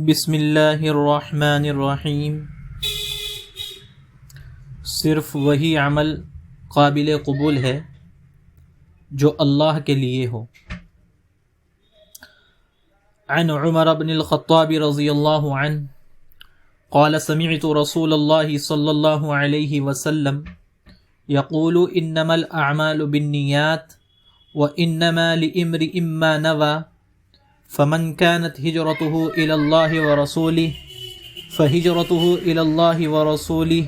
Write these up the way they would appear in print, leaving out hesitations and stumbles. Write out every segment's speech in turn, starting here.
بسم اللہ الرحمن الرحیم۔ صرف وہی عمل قابل قبول ہے جو اللہ کے لیے ہو۔ عن عمر بن الخطاب رضی اللہ عنہ قال سمعت رسول اللہ صلی اللہ علیہ وسلم يقول انما الاعمال بالنیات وانما لامرئ ما نوى فمن كانت هجرته إلى الله ورسوله فهجرته إلى الله ورسوله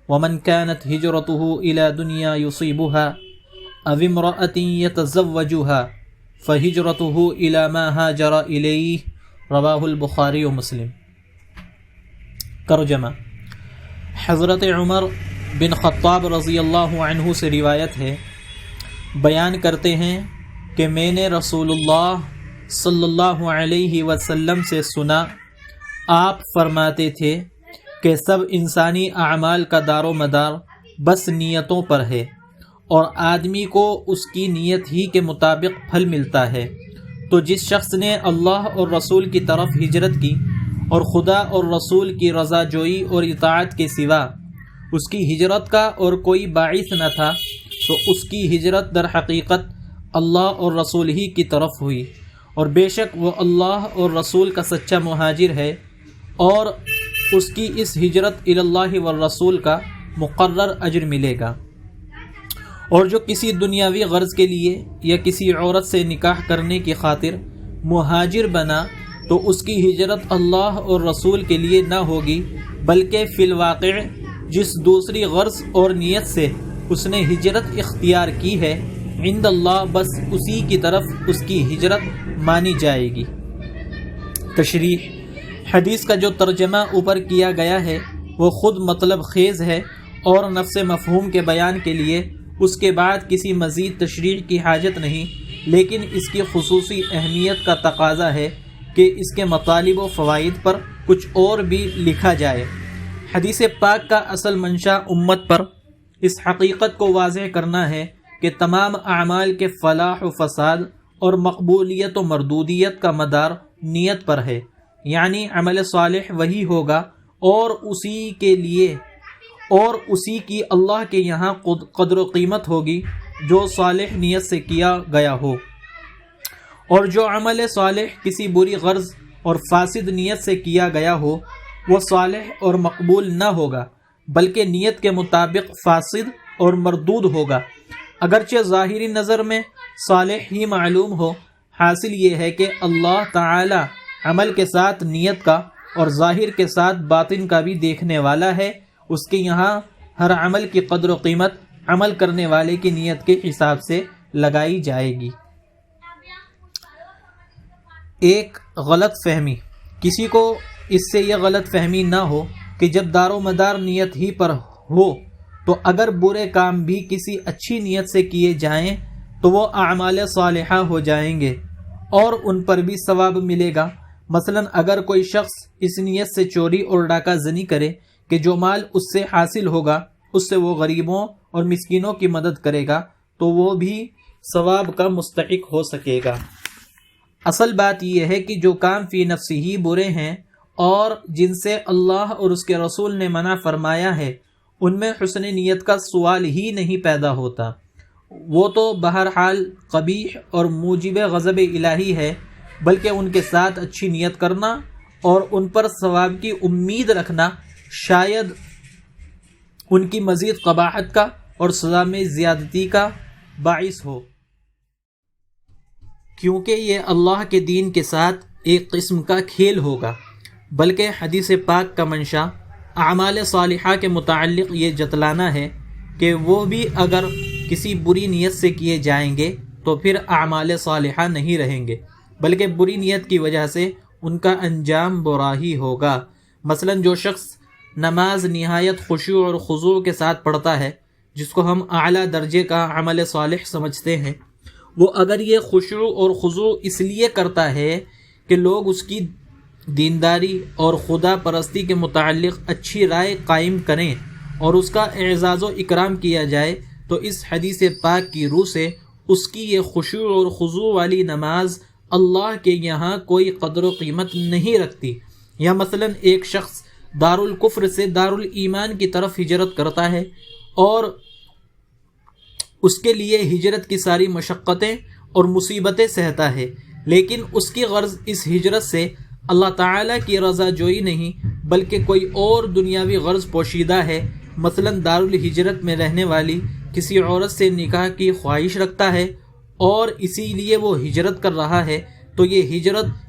ومن كانت هجرته إلى دنيا يصيبها أو امرأة يتزوجها فهجرته إلى ما هاجر إليه رواه البخاری ومسلم۔ ترجمہ: حضرت عمر بن خطاب رضی اللہ عنہ سے روایت ہے، بیان کرتے ہیں کہ میں نے رسول اللہ صلی اللہ علیہ وسلم سے سنا، آپ فرماتے تھے کہ سب انسانی اعمال کا دار و مدار بس نیتوں پر ہے، اور آدمی کو اس کی نیت ہی کے مطابق پھل ملتا ہے۔ تو جس شخص نے اللہ اور رسول کی طرف ہجرت کی اور خدا اور رسول کی رضا جوئی اور اطاعت کے سوا اس کی ہجرت کا اور کوئی باعث نہ تھا، تو اس کی ہجرت در حقیقت اللہ اور رسول ہی کی طرف ہوئی، اور بے شک وہ اللہ اور رسول کا سچا مہاجر ہے، اور اس کی اس ہجرت الی اللہ والرسول کا مقرر اجر ملے گا۔ اور جو کسی دنیاوی غرض کے لیے یا کسی عورت سے نکاح کرنے کی خاطر مہاجر بنا، تو اس کی ہجرت اللہ اور رسول کے لیے نہ ہوگی، بلکہ فی الواقع جس دوسری غرض اور نیت سے اس نے ہجرت اختیار کی ہے، عند اللہ بس اسی کی طرف اس کی ہجرت مانی جائے گی۔ تشریح: حدیث کا جو ترجمہ اوپر کیا گیا ہے وہ خود مطلب خیز ہے، اور نفس مفہوم کے بیان کے لیے اس کے بعد کسی مزید تشریح کی حاجت نہیں، لیکن اس کی خصوصی اہمیت کا تقاضا ہے کہ اس کے مطالب و فوائد پر کچھ اور بھی لکھا جائے۔ حدیث پاک کا اصل منشا امت پر اس حقیقت کو واضح کرنا ہے کہ تمام اعمال کے فلاح و فساد اور مقبولیت و مردودیت کا مدار نیت پر ہے، یعنی عمل صالح وہی ہوگا اور اسی کے لیے اور اسی کی اللہ کے یہاں قدر و قیمت ہوگی جو صالح نیت سے کیا گیا ہو، اور جو عمل صالح کسی بری غرض اور فاسد نیت سے کیا گیا ہو وہ صالح اور مقبول نہ ہوگا، بلکہ نیت کے مطابق فاسد اور مردود ہوگا، اگرچہ ظاہری نظر میں صالح ہی معلوم ہو۔ حاصل یہ ہے کہ اللہ تعالی عمل کے ساتھ نیت کا اور ظاہر کے ساتھ باطن کا بھی دیکھنے والا ہے، اس کے یہاں ہر عمل کی قدر و قیمت عمل کرنے والے کی نیت کے حساب سے لگائی جائے گی۔ ایک غلط فہمی: کسی کو اس سے یہ غلط فہمی نہ ہو کہ جب دار و مدار نیت ہی پر ہو تو اگر برے کام بھی کسی اچھی نیت سے کیے جائیں تو وہ اعمال صالحہ ہو جائیں گے اور ان پر بھی ثواب ملے گا۔ مثلا اگر کوئی شخص اس نیت سے چوری اور ڈاکہ زنی کرے کہ جو مال اس سے حاصل ہوگا اس سے وہ غریبوں اور مسکینوں کی مدد کرے گا، تو وہ بھی ثواب کا مستحق ہو سکے گا۔ اصل بات یہ ہے کہ جو کام فی نفسی ہی برے ہیں اور جن سے اللہ اور اس کے رسول نے منع فرمایا ہے، ان میں حسن نیت کا سوال ہی نہیں پیدا ہوتا، وہ تو بہرحال قبیح اور موجب غضب الہی ہے، بلکہ ان کے ساتھ اچھی نیت کرنا اور ان پر ثواب کی امید رکھنا شاید ان کی مزید قباحت کا اور سزا میں زیادتی کا باعث ہو، کیونکہ یہ اللہ کے دین کے ساتھ ایک قسم کا کھیل ہوگا۔ بلکہ حدیث پاک کا منشا اعمال صالحہ کے متعلق یہ جتلانا ہے کہ وہ بھی اگر کسی بری نیت سے کیے جائیں گے تو پھر اعمال صالحہ نہیں رہیں گے، بلکہ بری نیت کی وجہ سے ان کا انجام برا ہی ہوگا۔ مثلا جو شخص نماز نہایت خشوع اور خضوع کے ساتھ پڑھتا ہے، جس کو ہم اعلیٰ درجے کا عمل صالح سمجھتے ہیں، وہ اگر یہ خشوع اور خضوع اس لیے کرتا ہے کہ لوگ اس کی دینداری اور خدا پرستی کے متعلق اچھی رائے قائم کریں اور اس کا اعزاز و اکرام کیا جائے، تو اس حدیث پاک کی روح سے اس کی یہ خشوع اور خضوع والی نماز اللہ کے یہاں کوئی قدر و قیمت نہیں رکھتی، یا مثلا ایک شخص دارالکفر سے دارالایمان کی طرف ہجرت کرتا ہے اور اس کے لیے ہجرت کی ساری مشقتیں اور مصیبتیں سہتا ہے، لیکن اس کی غرض اس ہجرت سے اللہ تعالیٰ کی رضا جوئی نہیں بلکہ کوئی اور دنیاوی غرض پوشیدہ ہے، مثلا دارالہجرت میں رہنے والی کسی عورت سے نکاح کی خواہش رکھتا ہے اور اسی لیے وہ ہجرت کر رہا ہے، تو یہ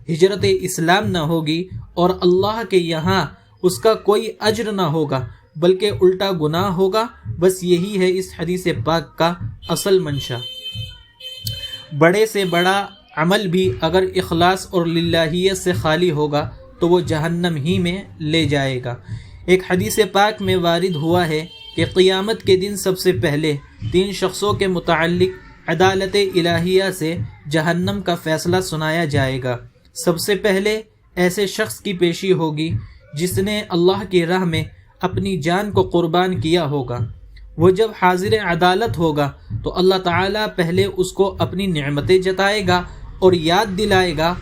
ہجرت اسلام نہ ہوگی اور اللہ کے یہاں اس کا کوئی اجر نہ ہوگا بلکہ الٹا گناہ ہوگا۔ بس یہی ہے اس حدیث پاک کا اصل منشا۔ بڑے سے بڑا عمل بھی اگر اخلاص اور للہیت سے خالی ہوگا تو وہ جہنم ہی میں لے جائے گا۔ ایک حدیث پاک میں وارد ہوا ہے کہ قیامت کے دن سب سے پہلے 3 شخصوں کے متعلق عدالت الہیہ سے جہنم کا فیصلہ سنایا جائے گا۔ سب سے پہلے ایسے شخص کی پیشی ہوگی جس نے اللہ کی راہ میں اپنی جان کو قربان کیا ہوگا۔ وہ جب حاضر عدالت ہوگا تو اللہ تعالیٰ پہلے اس کو اپنی نعمتیں جتائے گا اور یاد دلائے گا،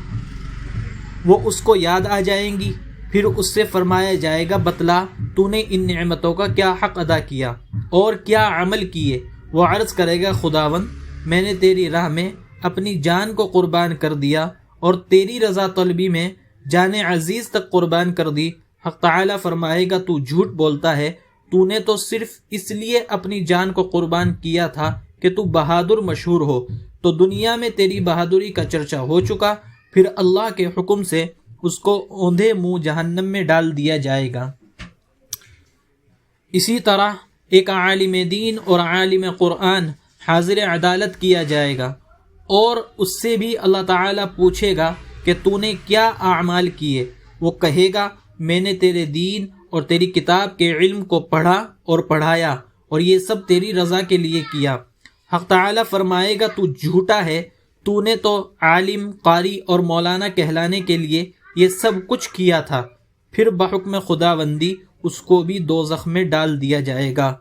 وہ اس کو یاد آ جائیں گی، پھر اس سے فرمایا جائے گا بتلا تو نے ان نعمتوں کا کیا حق ادا کیا اور کیا عمل کیے۔ وہ عرض کرے گا خداوند میں نے تیری راہ میں اپنی جان کو قربان کر دیا اور تیری رضا طلبی میں جان عزیز تک قربان کر دی۔ حق تعالیٰ فرمائے گا تو جھوٹ بولتا ہے، تو نے تو صرف اس لیے اپنی جان کو قربان کیا تھا کہ تو بہادر مشہور ہو، تو دنیا میں تیری بہادری کا چرچا ہو چکا، پھر اللہ کے حکم سے اس کو اوندھے منہ جہنم میں ڈال دیا جائے گا۔ اسی طرح ایک عالم دین اور عالم قرآن حاضر عدالت کیا جائے گا اور اس سے بھی اللہ تعالیٰ پوچھے گا کہ تو نے کیا اعمال کیے۔ وہ کہے گا میں نے تیرے دین اور تیری کتاب کے علم کو پڑھا اور پڑھایا اور یہ سب تیری رضا کے لیے کیا۔ حق تعالیٰ فرمائے گا تو جھوٹا ہے، تو نے تو عالم، قاری اور مولانا کہلانے کے لیے یہ سب کچھ کیا تھا۔ پھر بحکم خداوندی اس کو بھی دوزخ میں ڈال دیا جائے گا۔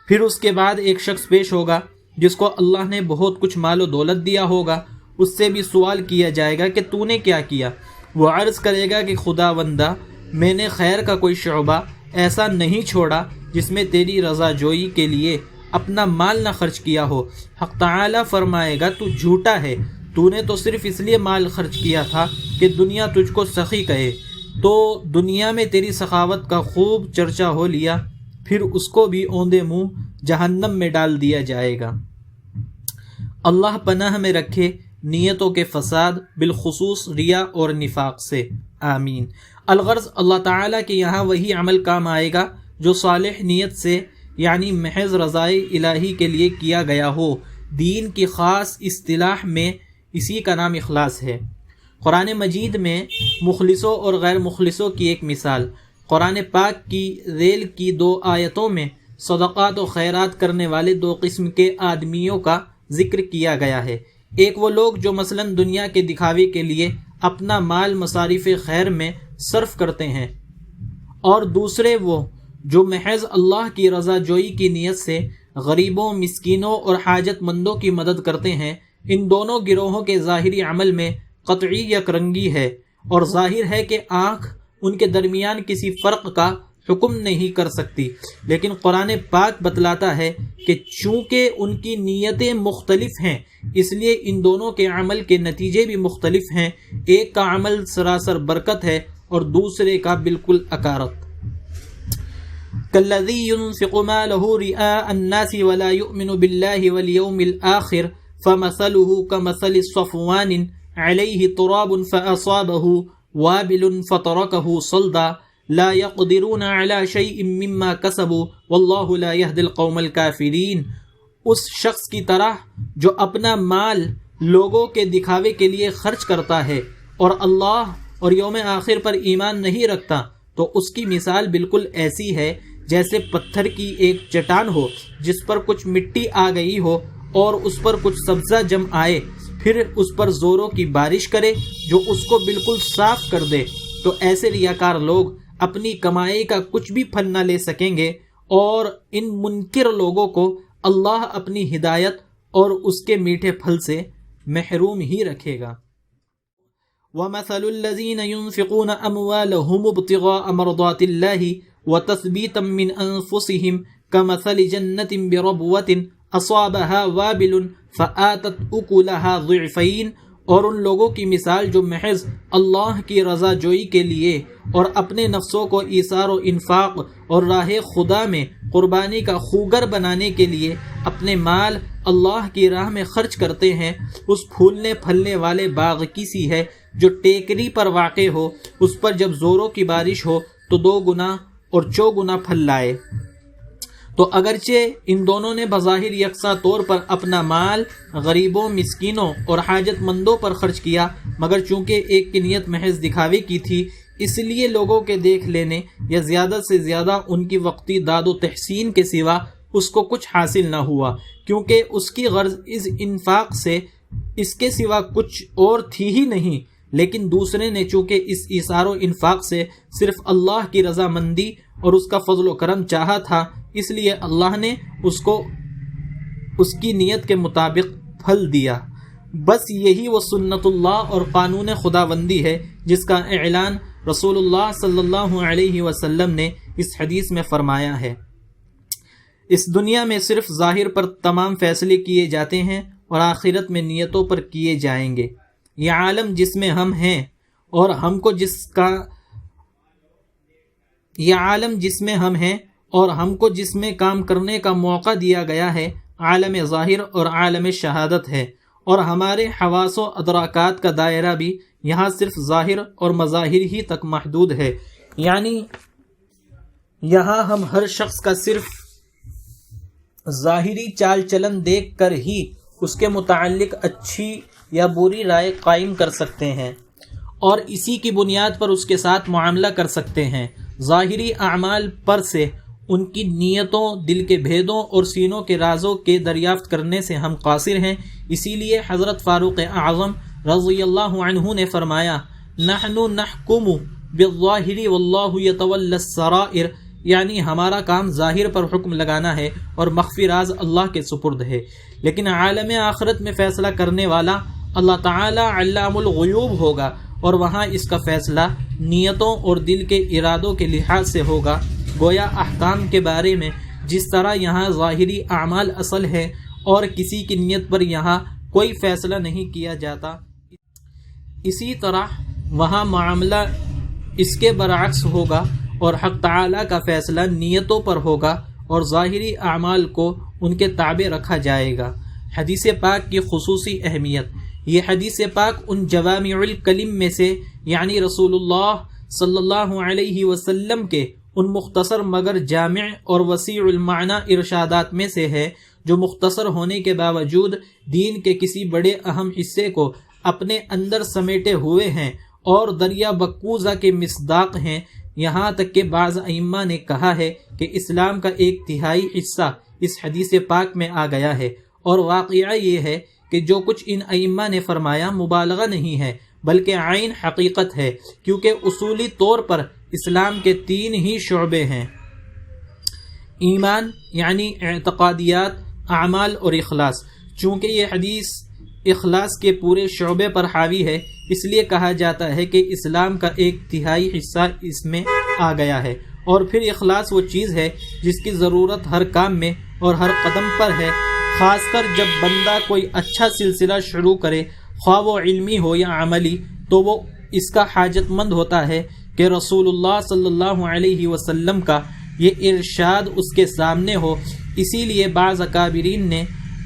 پھر اس کے بعد ایک شخص پیش ہوگا جس کو اللہ نے بہت کچھ مال و دولت دیا ہوگا، اس سے بھی سوال کیا جائے گا کہ تو نے کیا کیا۔ وہ عرض کرے گا کہ خداوندہ میں نے خیر کا کوئی شعبہ ایسا نہیں چھوڑا جس میں تیری رضا جوئی کے لیے اپنا مال نہ خرچ کیا ہو۔ حق تعالیٰ فرمائے گا تو جھوٹا ہے، تو نے تو صرف اس لیے مال خرچ کیا تھا کہ دنیا تجھ کو سخی کہے، تو دنیا میں تیری سخاوت کا خوب چرچا ہو لیا، پھر اس کو بھی اوندے منہ جہنم میں ڈال دیا جائے گا۔ اللہ پناہ میں رکھے نیتوں کے فساد، بالخصوص ریا اور نفاق سے، آمین۔ الغرض اللہ تعالیٰ کے یہاں وہی عمل کام آئے گا جو صالح نیت سے یعنی محض رضائے الہی کے لیے کیا گیا ہو۔ دین کی خاص اصطلاح میں اسی کا نام اخلاص ہے۔ قرآن مجید میں مخلصوں اور غیر مخلصوں کی ایک مثال، قرآن پاک کی ذیل کی 2 آیتوں میں صدقات و خیرات کرنے والے 2 قسم کے آدمیوں کا ذکر کیا گیا ہے۔ ایک وہ لوگ جو مثلا دنیا کے دکھاوے کے لیے اپنا مال مصارف خیر میں صرف کرتے ہیں، اور دوسرے وہ جو محض اللہ کی رضا جوئی کی نیت سے غریبوں، مسکینوں اور حاجت مندوں کی مدد کرتے ہیں۔ ان دونوں گروہوں کے ظاہری عمل میں قطعی یک رنگی ہے اور ظاہر ہے کہ آنکھ ان کے درمیان کسی فرق کا حکم نہیں کر سکتی، لیکن قرآن پاک بتلاتا ہے کہ چونکہ ان کی نیتیں مختلف ہیں اس لیے ان دونوں کے عمل کے نتیجے بھی مختلف ہیں۔ ایک کا عمل سراسر برکت ہے اور دوسرے کا بالکل اکارت۔ کالذی ينفق ماله رئاء الناس ولا يؤمن بالله واليوم الآخر فمثله كمثل صفوان عليه تراب فأصابه وابل فتركه صلدا لا يقدرون على شيء مما كسبوا والله لا يهدي القوم الكافرين۔ اس شخص کی طرح جو اپنا مال لوگوں کے دکھاوے کے لیے خرچ کرتا ہے اور اللہ اور یوم آخر پر ایمان نہیں رکھتا، تو اس کی مثال بالکل ایسی ہے جیسے پتھر کی ایک چٹان ہو جس پر کچھ مٹی آ گئی ہو اور اس پر کچھ سبزہ جم آئے، پھر اس پر زوروں کی بارش کرے جو اس کو بالکل صاف کر دے۔ تو ایسے ریاکار لوگ اپنی کمائی کا کچھ بھی پھل نہ لے سکیں گے، اور ان منکر لوگوں کو اللہ اپنی ہدایت اور اس کے میٹھے پھل سے محروم ہی رکھے گا۔ وَمَثَلُ الَّذِينَ يُنْفِقُونَ أَمْوَالَهُمُ ابْتِغَاءَ مَرْضَاتِ اللَّهِ وَتَثْبِيتًا مِّنْ أَنفُسِهِمْ كَمَثَلِ جَنَّةٍ بِرَبْوَةٍ أَصَابَهَا وَابِلٌ فَآتَتْ أُكُلَهَا ضِعْفَيْنِ، اور ان لوگوں کی مثال جو محض اللہ کی رضا جوئی کے لیے اور اپنے نفسوں کو ایثار و انفاق اور راہ خدا میں قربانی کا خوگر بنانے کے لیے اپنے مال اللہ کی راہ میں خرچ کرتے ہیں، اس پھولنے پھلنے والے باغ کی سی ہے جو ٹیکری پر واقع ہو، اس پر جب زوروں کی بارش ہو تو 2 گنا اور 4 گنا پھل لائے۔ تو اگرچہ ان دونوں نے بظاہر یکساں طور پر اپنا مال غریبوں، مسکینوں اور حاجت مندوں پر خرچ کیا، مگر چونکہ ایک کی نیت محض دکھاوے کی تھی، اس لیے لوگوں کے دیکھ لینے یا زیادہ سے زیادہ ان کی وقتی داد و تحسین کے سوا اس کو کچھ حاصل نہ ہوا، کیونکہ اس کی غرض اس انفاق سے اس کے سوا کچھ اور تھی ہی نہیں۔ لیکن دوسرے نے چونکہ اس ایثار و انفاق سے صرف اللہ کی رضا مندی اور اس کا فضل و کرم چاہا تھا، اس لیے اللہ نے اس کو اس کی نیت کے مطابق پھل دیا۔ بس یہی وہ سنت اللہ اور قانون خداوندی ہے جس کا اعلان رسول اللہ صلی اللہ علیہ وسلم نے اس حدیث میں فرمایا ہے۔ اس دنیا میں صرف ظاہر پر تمام فیصلے کیے جاتے ہیں اور آخرت میں نیتوں پر کیے جائیں گے۔ یہ عالم جس میں ہم ہیں اور ہم کو جس میں کام کرنے کا موقع دیا گیا ہے، عالم ظاہر اور عالم شہادت ہے، اور ہمارے حواس و ادراکات کا دائرہ بھی یہاں صرف ظاہر اور مظاہر ہی تک محدود ہے، یعنی یہاں ہم ہر شخص کا صرف ظاہری چال چلن دیکھ کر ہی اس کے متعلق اچھی یا بری رائے قائم کر سکتے ہیں اور اسی کی بنیاد پر اس کے ساتھ معاملہ کر سکتے ہیں۔ ظاہری اعمال پر سے ان کی نیتوں، دل کے بھیدوں اور سینوں کے رازوں کے دریافت کرنے سے ہم قاصر ہیں۔ اسی لیے حضرت فاروق اعظم رضی اللہ عنہ نے فرمایا، نحن نحکم بالظاہر واللہ یتولی السرائر، یعنی ہمارا کام ظاہر پر حکم لگانا ہے اور مخفی راز اللہ کے سپرد ہے، لیکن عالم آخرت میں فیصلہ کرنے والا اللہ تعالی علام الغیوب ہوگا، اور وہاں اس کا فیصلہ نیتوں اور دل کے ارادوں کے لحاظ سے ہوگا۔ گویا احکام کے بارے میں جس طرح یہاں ظاہری اعمال اصل ہے اور کسی کی نیت پر یہاں کوئی فیصلہ نہیں کیا جاتا، اسی طرح وہاں معاملہ اس کے برعکس ہوگا اور حق تعالی کا فیصلہ نیتوں پر ہوگا اور ظاہری اعمال کو ان کے تابع رکھا جائے گا۔ حدیث پاک کی خصوصی اہمیت۔ یہ حدیث پاک ان جوامع الکلم میں سے، یعنی رسول اللہ صلی اللہ علیہ وسلم کے ان مختصر مگر جامع اور وسیع المعنی ارشادات میں سے ہے جو مختصر ہونے کے باوجود دین کے کسی بڑے اہم حصے کو اپنے اندر سمیٹے ہوئے ہیں اور دریا بکوزہ کے مصداق ہیں۔ یہاں تک کہ بعض ائمہ نے کہا ہے کہ اسلام کا 1/3 حصہ اس حدیث پاک میں آ گیا ہے، اور واقعہ یہ ہے کہ جو کچھ ان ائمہ نے فرمایا مبالغہ نہیں ہے بلکہ عین حقیقت ہے، کیونکہ اصولی طور پر اسلام کے 3 ہی شعبے ہیں: ایمان یعنی اعتقادیات، اعمال اور اخلاص۔ چونکہ یہ حدیث اخلاص کے پورے شعبے پر حاوی ہے، اس لیے کہا جاتا ہے کہ اسلام کا 1/3 حصہ اس میں آ گیا ہے۔ اور پھر اخلاص وہ چیز ہے جس کی ضرورت ہر کام میں اور ہر قدم پر ہے، خاص کر جب بندہ کوئی اچھا سلسلہ شروع کرے، خواہ وہ علمی ہو یا عملی، تو وہ اس کا حاجت مند ہوتا ہے کہ رسول اللہ صلی اللہ علیہ وسلم کا یہ ارشاد اس کے سامنے ہو۔ اسی لیے بعض اکابرین نے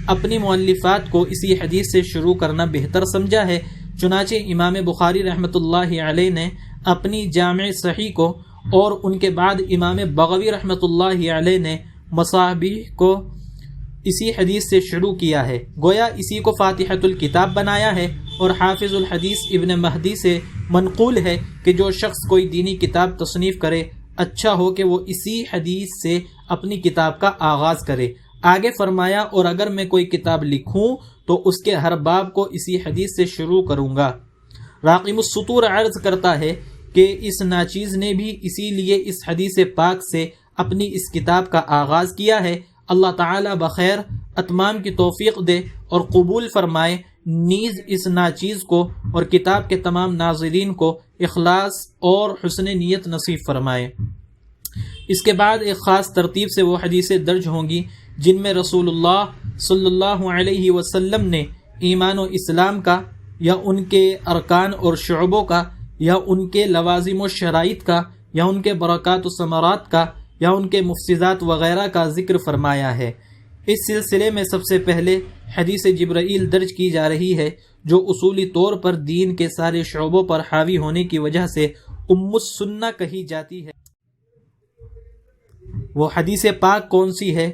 اپنی مؤلفات کو اسی حدیث سے شروع کرنا بہتر سمجھا ہے۔ چنانچہ امام بخاری رحمۃ اللہ علیہ نے اپنی جامع صحیح کو، اور ان کے بعد امام بغوی رحمۃ اللہ علیہ نے مصابیح کو اسی حدیث سے شروع کیا ہے۔ گویا اسی کو فاتحۃ الکتاب بنایا ہے، اور حافظ الحدیث ابن مہدی سے منقول ہے کہ جو شخص کوئی دینی کتاب تصنیف کرے، اچھا ہو کہ وہ اسی حدیث سے اپنی کتاب کا آغاز کرے۔ آگے فرمایا، اور اگر میں کوئی کتاب لکھوں تو اس کے ہر باب کو اسی حدیث سے شروع کروں گا۔ راقم السطور عرض کرتا ہے کہ اس ناچیز نے بھی اسی لیے اس حدیث پاک سے اپنی اس کتاب کا آغاز کیا ہے۔ اللہ تعالی بخیر اتمام کی توفیق دے اور قبول فرمائے۔ نیز اس ناچیز کو اور کتاب کے تمام ناظرین کو اخلاص اور حسن نیت نصیب فرمائے۔ اس کے بعد ایک خاص ترتیب سے وہ حدیثیں درج ہوں گی جن میں رسول اللہ صلی اللہ علیہ وسلم نے ایمان و اسلام کا یا ان کے ارکان اور شعبوں کا یا ان کے لوازم و شرائط کا یا ان کے برکات و ثمرات کا یا ان کے مفسدات وغیرہ کا ذکر فرمایا ہے۔ اس سلسلے میں سب سے پہلے حدیث جبرائیل درج کی جا رہی ہے جو اصولی طور پر دین کے سارے شعبوں پر حاوی ہونے کی وجہ سے ام السنہ کہی جاتی ہے۔ وہ حدیث پاک کون سی ہے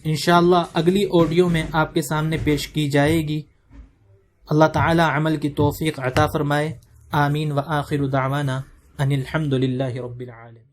انشاءاللہ اگلی آڈیو میں آپ کے سامنے پیش کی جائے گی۔ اللہ تعالی عمل کی توفیق عطا فرمائے، آمین۔ وآخر دعوانا ان الحمد للہ رب العالمین۔